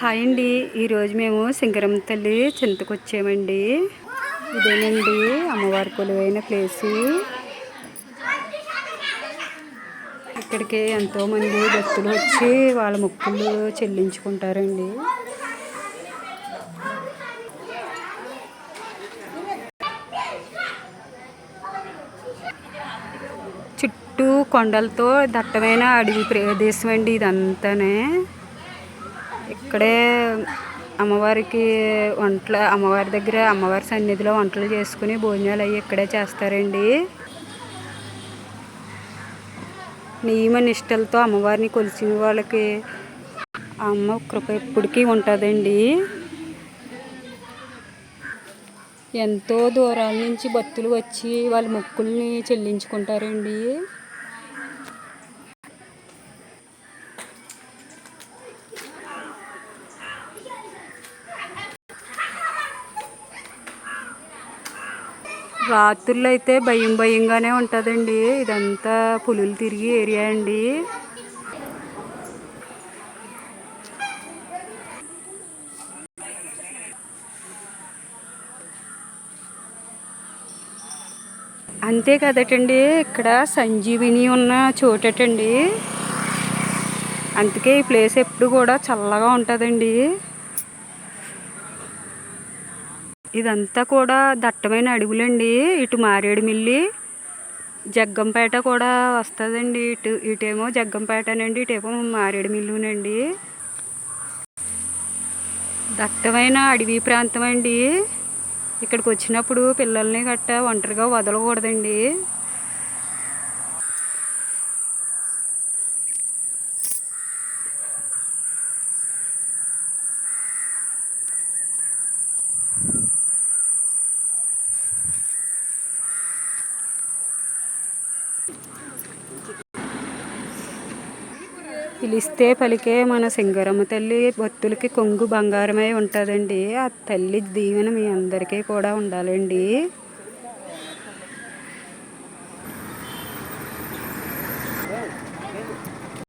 Hi అండి. ఈరోజు మేము సింగరమ్మ తల్లి చింతకు వచ్చామండి. ఇదేనండి అమ్మవారి కొలువైన ప్లేసు. ఇక్కడికి ఎంతోమంది భక్తులు వచ్చి వాళ్ళ మొక్కులు చెల్లించుకుంటారండి. చుట్టూ కొండలతో దట్టమైన అడవి ప్రదేశం అండి ఇదంతానే. ఇక్కడే అమ్మవారికి అమ్మవారి దగ్గర అమ్మవారి సన్నిధిలో వంటలు చేసుకుని భోజనాలు అవి ఇక్కడే చేస్తారండి. నియమ నిష్టలతో అమ్మవారిని కొలిచిన వాళ్ళకి అమ్మ కృప ఎప్పటికీ ఉంటుందండి. ఎంతో దూరాల నుంచి భక్తులు వచ్చి వాళ్ళ మొక్కుల్ని చెల్లించుకుంటారండి. రాత్రుల్లో అయితే భయంగానే ఉంటుందండి. ఇదంతా పులులు తిరిగి ఏరియా అండి. అంతే కదటండి, ఇక్కడ సంజీవిని ఉన్న చోటటండి. అందుకే ఈ ప్లేస్ ఎప్పుడు కూడా చల్లగా ఉంటుందండి. ఇదంతా కూడా దట్టమైన అడవులండి. ఇటు మారేడుమిల్లి, జగ్గంపేట కూడా వస్తుందండి. ఇటేమో జగ్గంపేటనండి, ఇటేమో మారేడుమిల్లునండి. దట్టమైన అడవి ప్రాంతం అండి. ఇక్కడికి వచ్చినప్పుడు పిల్లల్ని గట్టా ఒంటరిగా వదలకూడదండి. పిలిస్తే పలికే మన సింగరమ్మ తల్లి భక్తులకి కొంగు బంగారమై ఉంటుందండి. ఆ తల్లి దీవెన మీ అందరికీ కూడా ఉండాలండి.